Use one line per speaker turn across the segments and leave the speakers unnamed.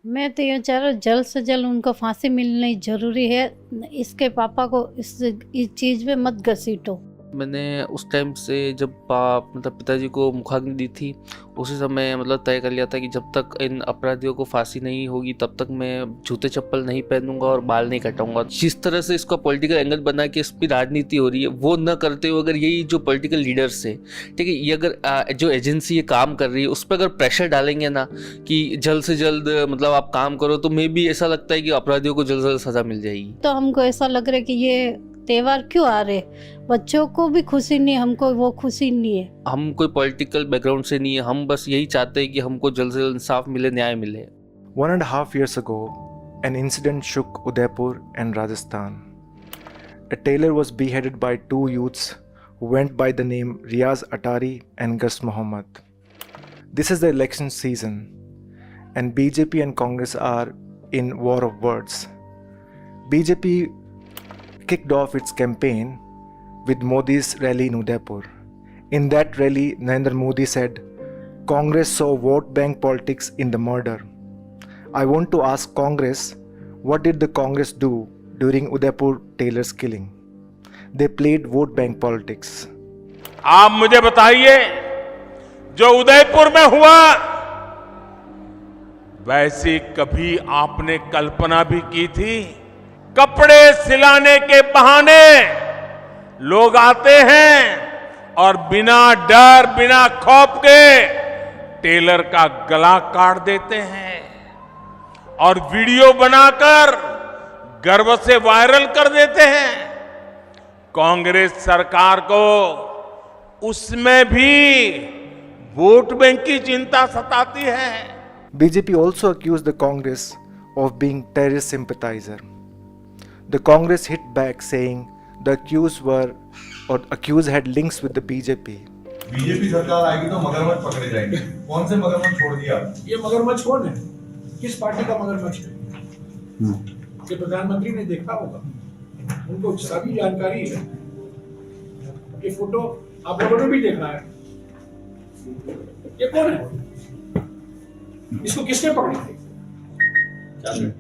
मैं तो ये चाह रहा हूँ जल्द से जल्द उनको फांसी मिलनी ज़रूरी है। इसके पापा को इस चीज़ में मत घसीटो।
मैंने उस टाइम से जब मतलब पिताजी को मुखाग्नि दी थी, उसी समय मतलब तय कर लिया था कि जब तक इन अपराधियों को फांसी नहीं होगी तब तक मैं जूते चप्पल नहीं पहनूंगा और बाल नहीं कटाऊंगा। जिस तरह से इसका पॉलिटिकल एंगल बना कि इस पर राजनीति हो रही है, वो न करते हुए अगर यही जो पॉलिटिकल लीडर्स है, ठीक है, ये अगर जो एजेंसी ये काम कर रही है उस पर अगर प्रेशर डालेंगे ना कि जल्द से जल्द मतलब आप काम करो, तो मे भी ऐसा लगता है कि अपराधियों को जल्द से जल्द सजा मिल जाएगी।
तो हमको ऐसा लग रहा है कि ये त्योहार क्यों आ रहे, बच्चों को भी खुशी नहीं, हमको वो खुशी नहीं है।
हम कोई पॉलिटिकल बैकग्राउंड से नहीं है, हम बस यही चाहते हैं कि हमको जल्द से जल्द इंसाफ मिले, न्याय मिले।
1.5 years ago, an incident shook Udaipur and Rajasthan. A tailor was beheaded by two youths who went by the name Riaz Atari and Gus Muhammad. This is the election season, and BJP and Congress are in war of words. BJP kicked off its campaign with Modi's rally in Udaipur. In that rally, Narendra Modi said, Congress saw vote bank politics in the murder. I want to ask Congress, what did the Congress do during Udaipur tailor's killing? They played vote bank politics.
आप मुझे बताइए, जो उदयपुर में हुआ वैसी कभी आपने कल्पना भी की थी? कपड़े सिलाने के बहाने लोग आते हैं और बिना डर बिना खौफ के टेलर का गला काट देते हैं और वीडियो बनाकर गर्व से वायरल कर देते हैं। कांग्रेस सरकार को उसमें भी वोट बैंक की चिंता सताती है।
BJP also accused the Congress of being terrorist sympathizer. The Congress hit back saying the accused had links with the BJP.
BJP सरकार आएगी तो मगरमच्छ पकड़े जाएंगे। कौन से मगरमच्छ छोड़ दिया?
ये मगरमच्छ कौन है? किस पार्टी का मगरमच्छ है? ये प्रधानमंत्री ने देखा होगा, उनको सभी जानकारी है। ये फोटो आप लोगों ने भी देखा है। ये कौन है? इसको किसने पकड़ी थी?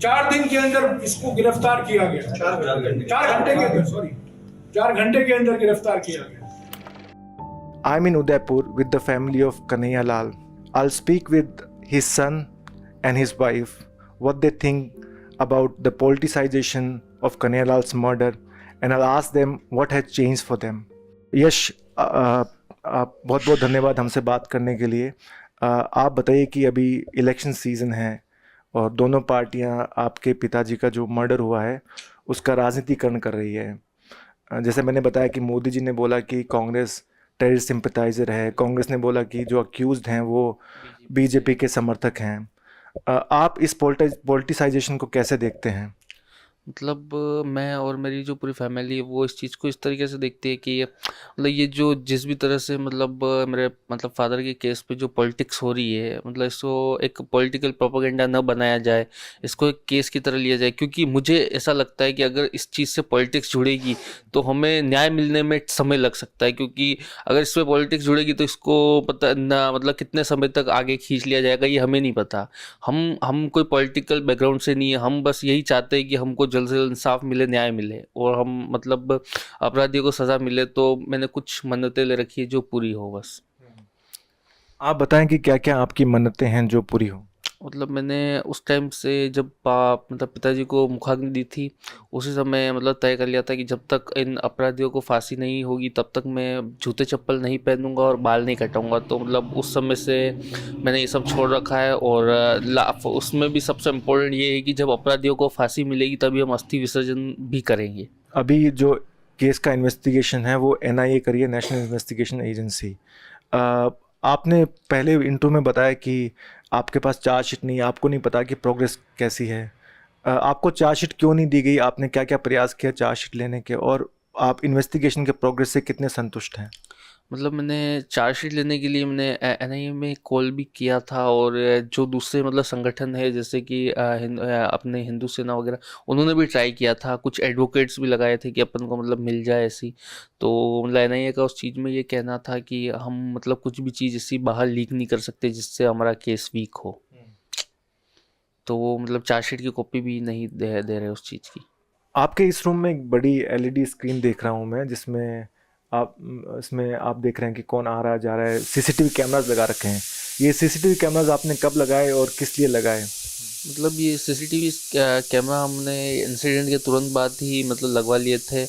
4 दिन के अंदर इसको गिरफ्तार किया गया। 4 घंटे के अंदर, सॉरी, 4 घंटे के अंदर गिरफ्तार किया गया।
I'm in Udaipur with the family of Kanhaiya Lal. I'll speak with his son and his wife what they think about the politicization of Kanhaiya Lal's murder, and I'll ask them what has changed for them. यश, आप बहुत बहुत धन्यवाद हमसे बात करने के लिए। आप बताइए कि अभी इलेक्शन सीज़न है और दोनों पार्टियां आपके पिताजी का जो मर्डर हुआ है उसका राजनीतिकरण कर रही है। जैसे मैंने बताया कि मोदी जी ने बोला कि कांग्रेस टेररिस्ट सिंपथाइजर है, कांग्रेस ने बोला कि जो अक्यूज्ड हैं वो बीजेपी के समर्थक हैं। आप इस पॉलिटिसाइजेशन को कैसे देखते हैं?
मतलब मैं और मेरी जो पूरी फैमिली है वो इस चीज़ को इस तरीके से देखती है कि मतलब ये जो जिस भी तरह से मतलब मेरे मतलब फादर के केस पे जो पॉलिटिक्स हो रही है, मतलब इसको एक पॉलिटिकल प्रोपेगेंडा न बनाया जाए, इसको एक केस की तरह लिया जाए। क्योंकि मुझे ऐसा लगता है कि अगर इस चीज़ से पॉलिटिक्स जुड़ेगी तो हमें न्याय मिलने में समय लग सकता है। क्योंकि अगर इसमें पॉलिटिक्स जुड़ेगी तो इसको पता ना मतलब कितने समय तक आगे खींच लिया जाएगा ये हमें नहीं पता। हम कोई पॉलिटिकल बैकग्राउंड से नहीं है, हम बस यही चाहते हैं कि हमको जल्द से जल्द इंसाफ मिले, न्याय मिले और हम मतलब अपराधियों को सज़ा मिले। तो मैंने कुछ मन्नतें ले रखी है जो पूरी हो बस।
आप बताएं कि क्या क्या आपकी मन्नतें हैं जो पूरी हो।
मतलब मैंने उस टाइम से जब मतलब पिताजी को मुखाग्नि दी थी, उसी समय मतलब तय कर लिया था कि जब तक इन अपराधियों को फांसी नहीं होगी तब तक मैं जूते चप्पल नहीं पहनूंगा और बाल नहीं कटाऊंगा। तो मतलब उस समय से मैंने ये सब छोड़ रखा है। और उसमें भी सबसे इम्पोर्टेंट ये है कि जब अपराधियों को फांसी मिलेगी तभी हम अस्थि विसर्जन भी करेंगे।
अभी जो केस का इन्वेस्टिगेशन है वो NIA करी है, नेशनल इन्वेस्टिगेशन एजेंसी। आपने पहले इंटरव्यू में बताया कि आपके पास चार्जशीट नहीं है, आपको नहीं पता कि प्रोग्रेस कैसी है। आपको चार्जशीट क्यों नहीं दी गई? आपने क्या क्या प्रयास किया चार्जशीट लेने के, और आप इन्वेस्टिगेशन के प्रोग्रेस से कितने संतुष्ट हैं?
मतलब मैंने चार्जशीट लेने के लिए मैंने NIA में कॉल भी किया था। और जो दूसरे मतलब संगठन है जैसे कि अपने हिंदू सेना वगैरह, उन्होंने भी ट्राई किया था, कुछ एडवोकेट्स भी लगाए थे कि अपन को मतलब मिल जाए ऐसी। तो मतलब NIA का उस चीज़ में ये कहना था कि हम मतलब कुछ भी चीज़ ऐसी बाहर लीक नहीं कर सकते जिससे हमारा केस वीक हो। तो वो मतलब चार्जशीट की कॉपी भी नहीं दे रहे उस चीज़ की।
आपके इस रूम में एक बड़ी एलईडी स्क्रीन देख रहा हूँ मैं, जिसमें आप इसमें आप देख रहे हैं कि कौन आ रहा है जा रहा है। सीसीटीवी कैमरास लगा रखे हैं। ये सीसीटीवी कैमरास आपने कब लगाए और किस लिए लगाए?
मतलब ये सीसीटीवी कैमरा हमने इंसिडेंट के तुरंत बाद ही मतलब लगवा लिए थे,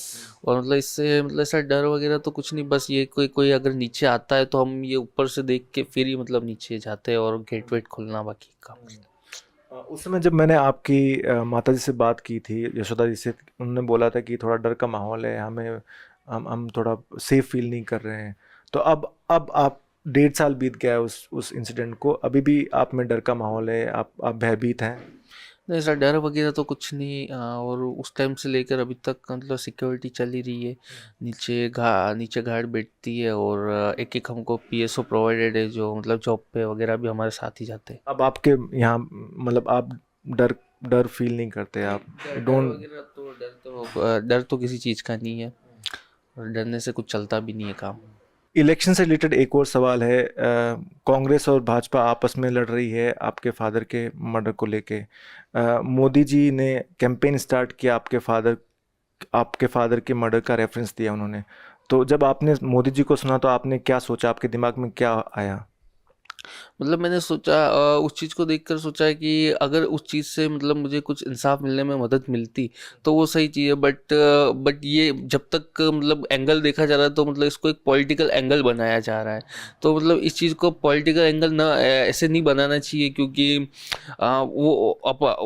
और मतलब इससे मतलब ऐसा डर वगैरह तो कुछ नहीं, बस ये कोई अगर नीचे आता है तो हम ये ऊपर से देख के फिर ही मतलब नीचे जाते हैं और गेट वेट खोलना बाकी काम करते हैं।
उस समय जब मैंने आपकी माता जी से बात की थी, यशोदा जी से, उन्होंने बोला था कि थोड़ा डर का माहौल है, हम थोड़ा सेफ फील नहीं कर रहे हैं। तो अब आप 1.5 साल बीत गया है उस इंसिडेंट को, अभी भी आप में डर का माहौल है, आप भयभीत हैं?
नहीं, ऐसा डर वगैरह तो कुछ नहीं, और उस टाइम से लेकर अभी तक मतलब सिक्योरिटी चल ही रही है। नीचे गार्ड बैठती है, और एक हमको पीएसओ प्रोवाइडेड है, जो मतलब जॉब पे वगैरह भी हमारे साथ ही जाते हैं।
अब आपके यहाँ मतलब आप डर डर फील नहीं करते? आप डोंट?
डर तो किसी चीज़ का नहीं है, और डरने से कुछ चलता भी नहीं है काम।
इलेक्शन से रिलेटेड एक और सवाल है। कांग्रेस और भाजपा आपस में लड़ रही है आपके फादर के मर्डर को लेके। मोदी जी ने कैंपेन स्टार्ट किया, आपके फादर के मर्डर का रेफरेंस दिया उन्होंने। तो जब आपने मोदी जी को सुना तो आपने क्या सोचा, आपके दिमाग में क्या आया?
मतलब मैंने सोचा, उस चीज़ को देखकर सोचा है कि अगर उस चीज़ से मतलब मुझे कुछ इंसाफ मिलने में मदद मिलती तो वो सही चीज़ है, बट ये जब तक मतलब एंगल देखा जा रहा है तो मतलब इसको एक पॉलिटिकल एंगल बनाया जा रहा है। तो मतलब इस चीज़ को पॉलिटिकल एंगल ना ऐसे नहीं बनाना चाहिए, क्योंकि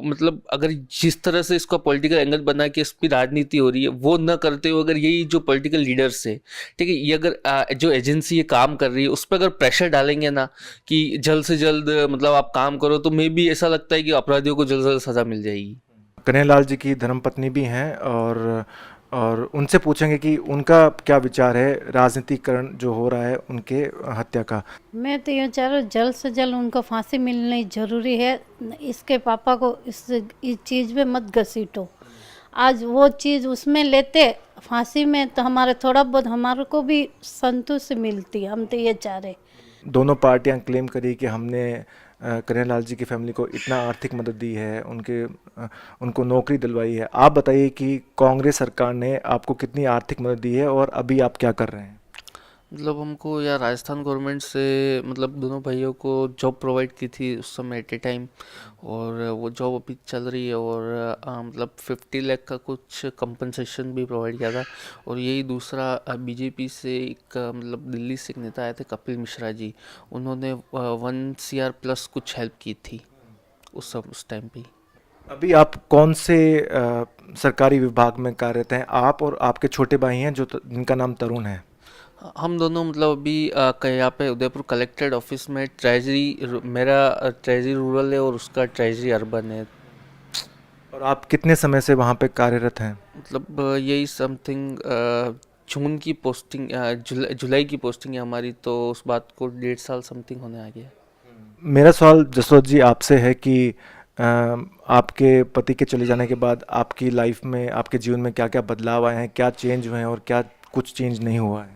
मतलब अगर जिस तरह से इसका पॉलिटिकल एंगल बना के इस पर राजनीति हो रही है, वो न करते हुए अगर यही जो पॉलिटिकल लीडर्स है, ठीक है, ये अगर जो एजेंसी ये काम कर रही है उस पर अगर प्रेशर डालेंगे ना कि जल्द से जल्द मतलब आप काम करो, तो मे भी ऐसा लगता है कि अपराधियों को जल्द से जल्द सज़ा मिल जाएगी।
कन्हैयालाल जी की धर्मपत्नी भी हैं, और उनसे पूछेंगे कि उनका क्या विचार है राजनीतिकरण जो हो रहा है उनके हत्या का।
मैं तो ये चाह रहा हूँ जल्द से जल्द उनको फांसी मिलनी ज़रूरी है। इसके पापा को इस चीज़ में मत घसीटो। आज वो चीज़ उसमें लेते फांसी में तो हमारे थोड़ा बहुत हमारे को भी संतुष्टि मिलती। हम तो ये चाह रहे।
दोनों पार्टियां क्लेम करी कि हमने कन्हैयालाल जी की फैमिली को इतना आर्थिक मदद दी है, उनको नौकरी दिलवाई है। आप बताइए कि कांग्रेस सरकार ने आपको कितनी आर्थिक मदद दी है और अभी आप क्या कर रहे हैं?
मतलब हमको या राजस्थान गवर्नमेंट से मतलब दोनों भाइयों को जॉब प्रोवाइड की थी उस समय एट ए टाइम, और वो जॉब अभी चल रही है, और मतलब 50 लाख का कुछ कंपनसेशन भी प्रोवाइड किया था। और यही दूसरा बीजेपी से एक मतलब दिल्ली से एक नेता आए थे कपिल मिश्रा जी, उन्होंने 1 CR प्लस कुछ हेल्प की थी उस टाइम पे।
अभी आप कौन से सरकारी विभाग में कार्यरत हैं? आप और आपके छोटे भाई हैं जिनका नाम तरुण है।
हम दोनों मतलब अभी यहाँ पे उदयपुर कलेक्ट्रेट ऑफिस में मेरा ट्रेजरी रूरल है और उसका ट्रेजरी अर्बन है।
और आप कितने समय से वहाँ पे कार्यरत हैं?
मतलब यही समथिंग जून की पोस्टिंग, जुलाई की पोस्टिंग है हमारी, तो उस बात को 1.5 साल समथिंग होने आ गया।
मेरा सवाल जसवंत जी आपसे है कि आपके पति के चले जाने के बाद आपकी लाइफ में, आपके जीवन में क्या क्या बदलाव आए हैं, क्या चेंज हुए हैं और क्या कुछ चेंज नहीं हुआ है?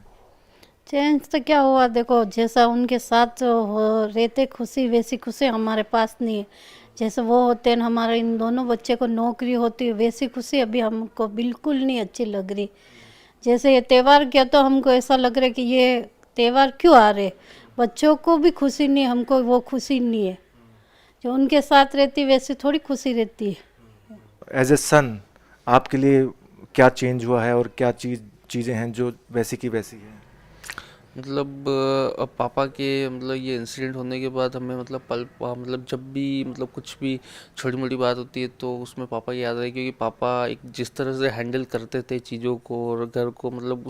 चेंज तो क्या हुआ, देखो जैसा उनके साथ रहते खुशी वैसी खुशी हमारे पास नहीं है। जैसे वो होते हैं हमारे इन दोनों बच्चे को नौकरी होती है, वैसी खुशी अभी हमको बिल्कुल नहीं अच्छी लग रही। जैसे ये त्यौहार किया तो हमको ऐसा लग रहा है कि ये त्यौहार क्यों आ रहे, बच्चों को भी खुशी नहीं, हमको वो खुशी नहीं है। जो उनके साथ रहती वैसी थोड़ी खुशी रहती है।
एज ए सन आपके लिए क्या चेंज हुआ है और क्या चीज़ें हैं जो वैसी की वैसी हैं?
मतलब अब पापा के मतलब ये इंसिडेंट होने के बाद हमें मतलब मतलब जब भी मतलब कुछ भी छोटी मोटी बात होती है तो उसमें पापा की याद आए, क्योंकि पापा एक जिस तरह से हैंडल करते थे चीज़ों को और घर को, मतलब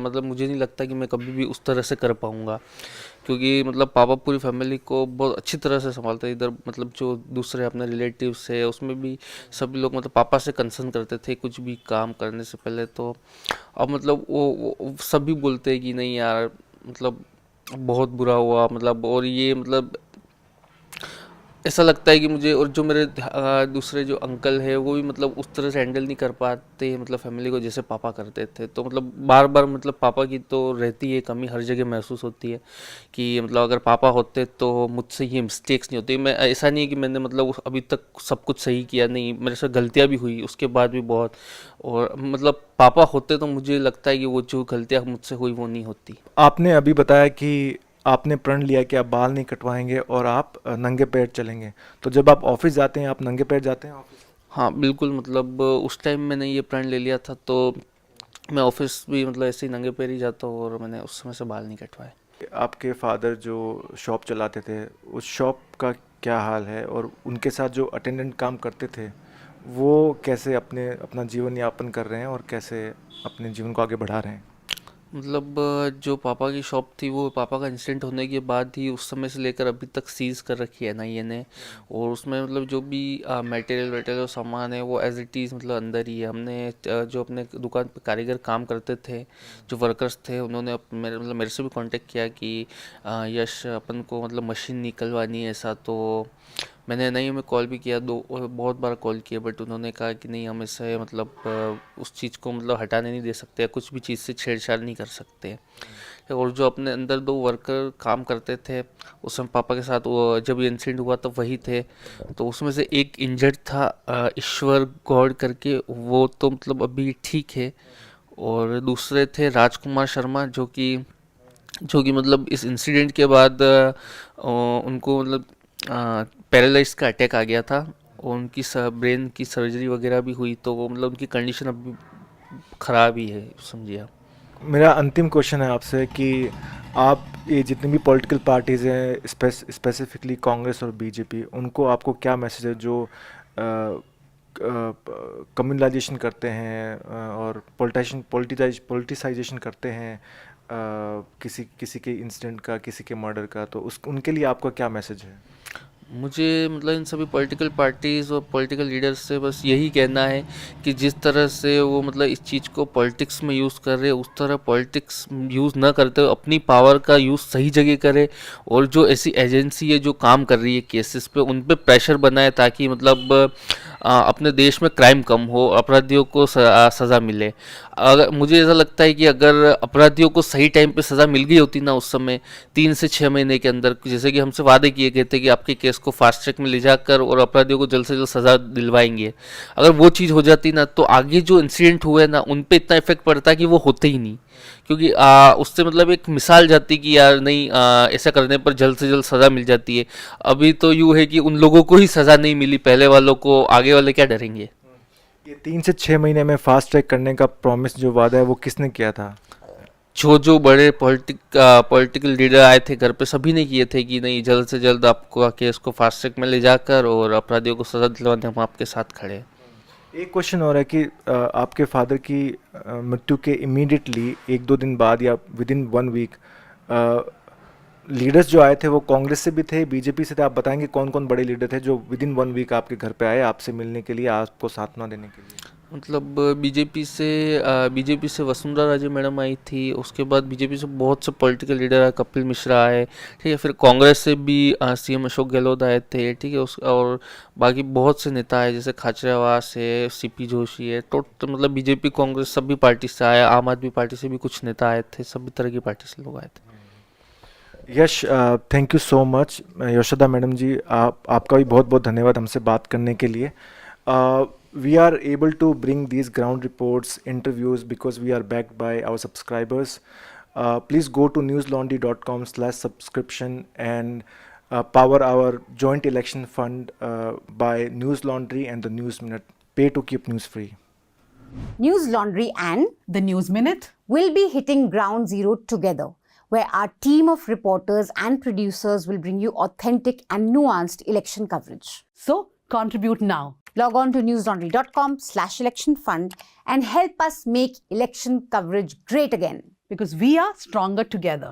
मतलब मुझे नहीं लगता कि मैं कभी भी उस तरह से कर पाऊँगा, क्योंकि मतलब पापा पूरी फैमिली को बहुत अच्छी तरह से संभालते थे। इधर मतलब जो दूसरे अपने रिलेटिव्स है उसमें भी सभी लोग मतलब पापा से कंसर्न करते थे कुछ भी काम करने से पहले। तो अब मतलब वो सभी बोलते हैं कि नहीं यार, मतलब बहुत बुरा हुआ, मतलब और ये मतलब ऐसा लगता है कि मुझे, और जो मेरे दूसरे जो अंकल है वो भी मतलब उस तरह से हैंडल नहीं कर पाते मतलब फैमिली को जैसे पापा करते थे। तो मतलब बार बार मतलब पापा की तो रहती है कमी, हर जगह महसूस होती है कि मतलब अगर पापा होते तो मुझसे ये मिस्टेक्स नहीं होती। मैं ऐसा नहीं है कि मैंने मतलब अभी तक सब कुछ सही किया, नहीं, मेरे से गलतियाँ भी हुई उसके बाद भी बहुत। और मतलब पापा होते तो मुझे लगता है कि वो जो गलतियाँ मुझसे हुई वो नहीं होती।
आपने अभी बताया कि आपने प्रण लिया कि आप बाल नहीं कटवाएंगे और आप नंगे पैर चलेंगे, तो जब आप ऑफिस जाते हैं आप नंगे पैर जाते हैं ऑफिस?
हाँ बिल्कुल, मतलब उस टाइम मैंने ये प्रण ले लिया था तो मैं ऑफिस भी मतलब ऐसे ही नंगे पैर ही जाता हूँ, और मैंने उस समय से बाल नहीं कटवाए।
आपके फादर जो शॉप चलाते थे, उस शॉप का क्या हाल है, और उनके साथ जो अटेंडेंट काम करते थे वो कैसे अपना जीवन यापन कर रहे हैं और कैसे अपने जीवन को आगे बढ़ा रहे हैं?
मतलब जो पापा की शॉप थी वो पापा का इंसिडेंट होने के बाद ही उस समय से लेकर अभी तक सीज कर रखी है एनआईए ने। और उसमें मतलब जो भी मटेरियल वेटेरियल सामान है वो एज इट इज़ मतलब अंदर ही है। हमने जो अपने दुकान पे कारीगर काम करते थे, जो वर्कर्स थे, उन्होंने मेरे से भी कांटेक्ट किया कि यश अपन को मतलब मशीन निकलवानी है ऐसा। तो मैंने एनआईए में कॉल भी किया, बहुत बार कॉल किया, बट उन्होंने कहा कि नहीं, हम इससे मतलब उस चीज़ को मतलब हटाने नहीं दे सकते या कुछ भी चीज़ से छेड़छाड़ नहीं कर सकते। और जो अपने अंदर 2 वर्कर काम करते थे उस समय पापा के साथ, वो जब ये इंसिडेंट हुआ तब वही थे। तो उसमें से एक इंजर्ड था ईश्वर गौड़ करके, वो तो मतलब अभी ठीक है। और दूसरे थे राजकुमार शर्मा जो कि मतलब इस इंसिडेंट के बाद उनको मतलब पैरालाइज का अटैक आ गया था और उनकी ब्रेन की सर्जरी वगैरह भी हुई। तो वो मतलब उनकी कंडीशन अभी ख़राब ही है, समझिए आप।
मेरा अंतिम क्वेश्चन है आपसे कि आप ये जितनी भी पॉलिटिकल पार्टीज़ हैं, स्पेसिफिकली कांग्रेस और बीजेपी, उनको आपको क्या मैसेज है जो कम्युनलाइजेशन करते हैं और पॉलिटिसाइजेशन करते हैं किसी के इंसिडेंट का, किसी के मर्डर का, तो उनके लिए आपका क्या मैसेज है?
मुझे मतलब इन सभी पॉलिटिकल पार्टीज़ और पॉलिटिकल लीडर्स से बस यही कहना है कि जिस तरह से वो मतलब इस चीज़ को पॉलिटिक्स में यूज़ कर रहे हैं, उस तरह पॉलिटिक्स यूज़ ना करते हुए अपनी पावर का यूज़ सही जगह करे। और जो ऐसी एजेंसी है जो काम कर रही है केसेस पे, उन पे प्रेशर बनाए ताकि मतलब अपने देश में क्राइम कम हो, अपराधियों को सज़ा मिले। अगर मुझे ऐसा लगता है कि अगर अपराधियों को सही टाइम पे सज़ा मिल गई होती ना उस समय 3 से 6 महीने के अंदर, जैसे कि हमसे वादे किए गए थे कि आपके केस को फास्ट ट्रैक में ले जाकर और अपराधियों को जल्द से जल्द सज़ा दिलवाएंगे, अगर वो चीज़ हो जाती ना तो आगे जो इंसिडेंट हुए ना उन पे इतना इफेक्ट पड़ता कि वो होते ही नहीं। क्योंकि उससे मतलब एक मिसाल जाती कि यार नहीं, ऐसा करने पर जल्द से जल्द सज़ा मिल जाती है। अभी तो यूँ है कि उन लोगों को ही सज़ा नहीं मिली, पहले वालों को, आगे वाले क्या डरेंगे।
ये 3 से 6 महीने में फास्ट ट्रैक करने का प्रॉमिस जो वादा है वो किसने किया था?
जो बड़े पॉलिटिकल लीडर आए थे घर पे, सभी ने किए थे कि नहीं, जल्द से जल्द आपको केस को फास्ट ट्रैक में ले जाकर और अपराधियों को सज़ा दिलवाने हम आपके साथ खड़े हैं।
एक क्वेश्चन और है कि आपके फादर की मृत्यु के इमीडिएटली 1-2 दिन बाद या विद इन 1 वीक लीडर्स जो आए थे वो कांग्रेस से भी थे, बीजेपी से थे? आप बताएंगे कौन कौन बड़े लीडर थे जो विद इन 1 वीक आपके घर पे आए आपसे मिलने के लिए, आपको सांत्वना देने के लिए?
मतलब बीजेपी से वसुंधरा राजे मैडम आई थी, उसके बाद बीजेपी से बहुत से पॉलिटिकल लीडर आए, कपिल मिश्रा आए, ठीक है। फिर कांग्रेस से भी सीएम अशोक गहलोत आए थे, ठीक है। और बाकी बहुत से नेता आए, जैसे खाचरियावास है, सीपी जोशी है। टोटल मतलब बीजेपी कांग्रेस सभी पार्टी से आए, आम आदमी पार्टी से भी कुछ नेता आए थे, सभी तरह की पार्टी से लोग आए थे।
Yash, thank you so much. Yashoda madam ji, आपका भी बहुत बहुत धन्यवाद हमसे बात करने के लिए। We are able to bring these ground reports, interviews, because we are backed by our subscribers. Please go to newslaundry.com/subscription and power our joint election fund by News Laundry and the News Minute. Pay to keep news free.
News Laundry and
The News Minute
will be hitting ground zero together, where our team of reporters and producers will bring you authentic and nuanced election coverage.
So contribute now.
Log on to newslaundry.com/election fund and help us make election coverage great again.
Because we are stronger together.